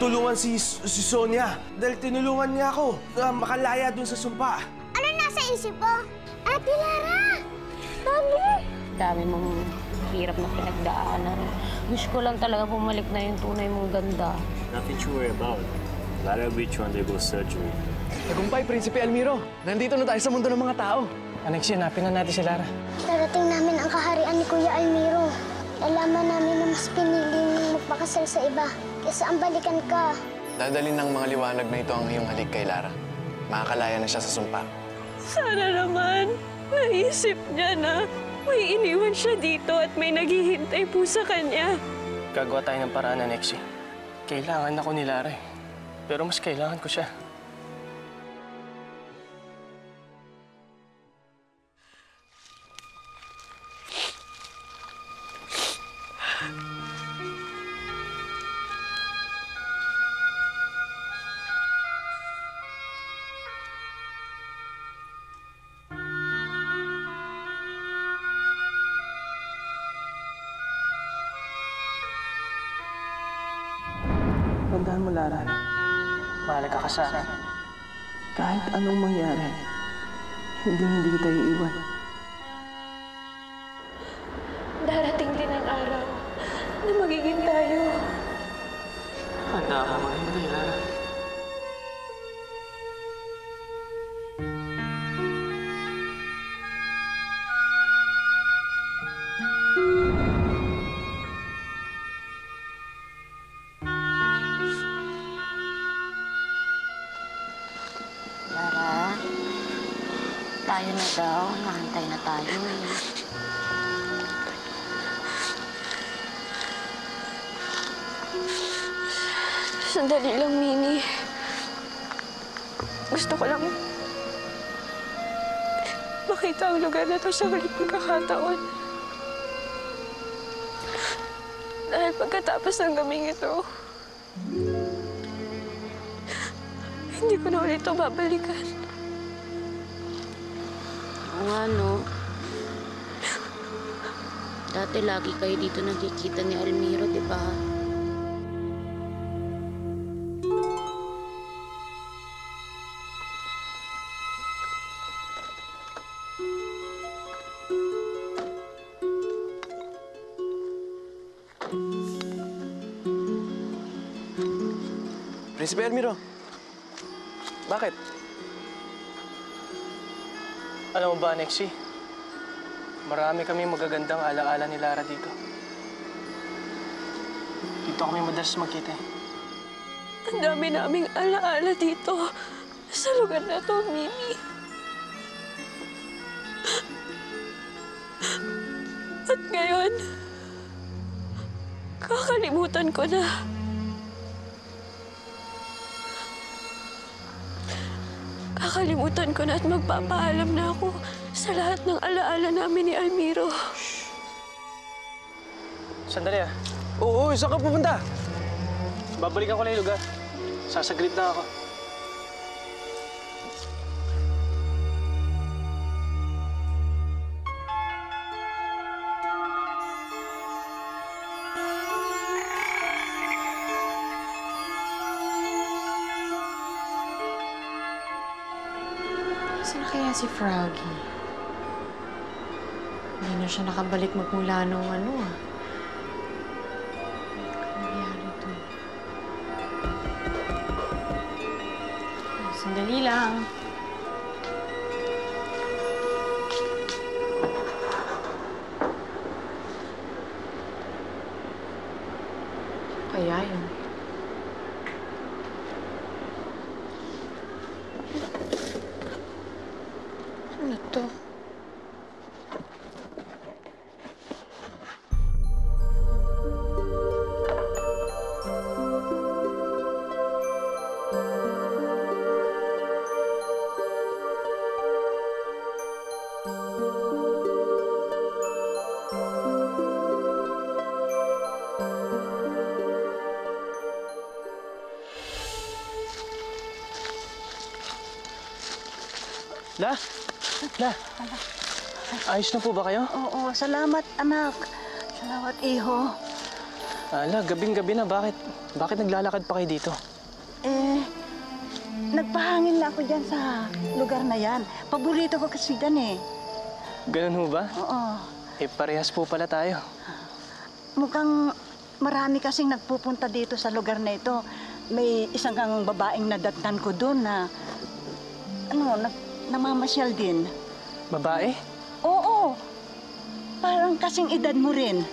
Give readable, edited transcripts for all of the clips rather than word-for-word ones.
matulungan si Sonia. Dahil tinulungan niya ako na makalaya dun sa sumpa. Ano nasa isip mo? Ate Lara! Mami! Dami mong hirap na pinagdaanan. Wish ko lang talaga bumalik na yung tunay mong ganda. Nothing to worry about. Lara will to undergo surgery. Tagumpay, Prinsipe Almiro. Nandito na tayo sa mundo ng mga tao. Anex, hanapin na natin si Lara. Darating namin ang kaharian ni Kuya Almiro. Nalaman namin na mas piniling magpakasal sa iba kaysa ang balikan ka. Dadalhin ng mga liwanag na ito ang iyong halik kay Lara. Makakalaya na siya sa sumpa. Sana naman, naisip niya na may iniwan siya dito at may naghihintay po sa kanya. Gagawa tayo ng paraan, Anexi. Kailangan ako ni Lara eh. Pero mas kailangan ko siya. Tandaan mo, Lara. Mahalaga ka sa akin. Kahit anong mangyari, hindi kita iiwan. Darating din ang araw na magiging tayo. Handa ako maghintay, Lara. Lara, tayo na daw. Nahantay na tayo eh. Sandali lang, Mini. Gusto ko lang makita ang lugar na to sa huling pagkakataon. Dahil pagkatapos ng gabing ito, hindi ko na ulit ito babalikan. Oo nga, no? Dati lagi kayo dito nakikita ni Almiro, di ba? Prinsipe Almiro, bakit? Alam mo ba, Anexi? Marami kami magagandang alaala ni Lara dito. Dito kami madalas magkita eh. Ang dami naming alaala dito sa lugar na to, Mimi. At ngayon, kakalimutan ko na. Kakalimutan ko na at magpapaalam na ako sa lahat ng alaala namin ni Almiro. Sandali ah. Oo, saan ka pupunta? Babalikan ko na yung lugar. Sasaglit na ako. Saan kaya si Froggy? Hindi na siya nakabalik magmula nung ano ah. Ano nangyari to? Sandali lang. Kaya yun. Ano to? La, ayos na po ba kayo? Oo, salamat anak. Salamat iho. Ala, gabing-gabi na. Bakit naglalakad pa kayo dito? Nagpahangin na ako dyan sa lugar na yan. Paborito ko kasi dyan eh. Ganun ho ba? Oo. Parehas po pala tayo. Mukhang marami kasing nagpupunta dito sa lugar na ito. May isang kang babaeng nadatnan ko doon na namamasyal din. Babae? Oo. Parang kasing edad mo rin.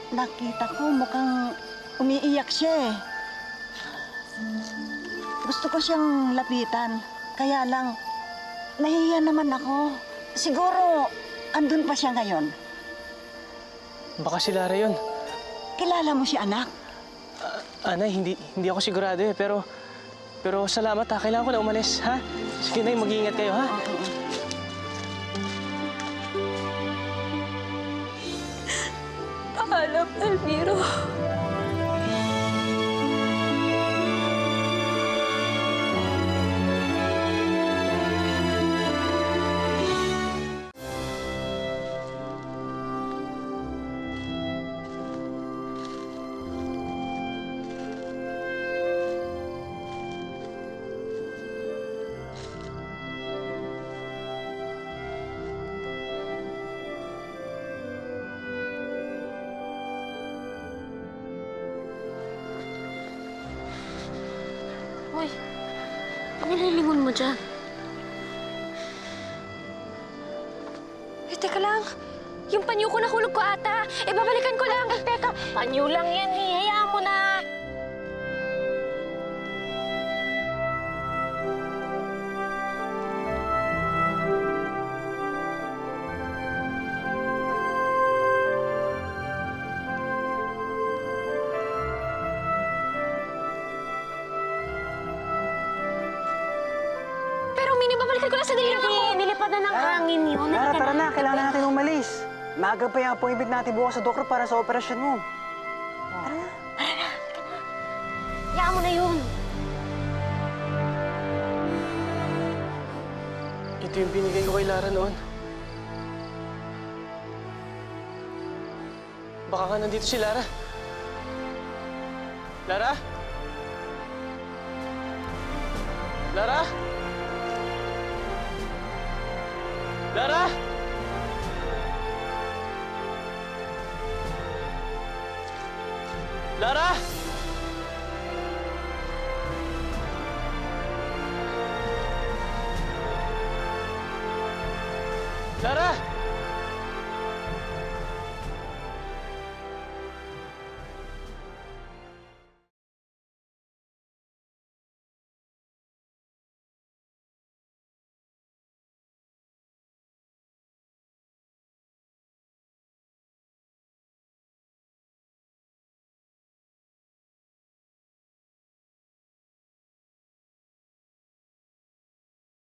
Nakita ko mukhang umiiyak siya eh. Gusto ko siyang lapitan. Kaya lang, nahihiya naman ako. Siguro, andun pa siya ngayon. Baka si Lara yun. Kilala mo si anak? Anay, hindi ako sigurado eh. Pero salamat ha. Kailangan ko na umalis, ha? Sige, Nay, mag-iingat kayo, ha? Paalam, Almiro. Hoy, ano nililingon mo dyan? Teka lang. Yung panyo ko nahulog ko ata. Babalikan ko lang. Teka, panyo lang yan eh. Hayaan mo na. Babalikan ko lang, sandali lang ako. Nilipad na ng hangin yun. Lara, tara na. Kailangan natin umalis. Maaga pa yung appointment natin bukas sa doktor para sa operasyon mo. Tara na. Hayaan mo na yun. Ito yung binigay ko kay Lara noon. Baka nga nandito si Lara. Lara? Lara? Lara? Lara? Lara?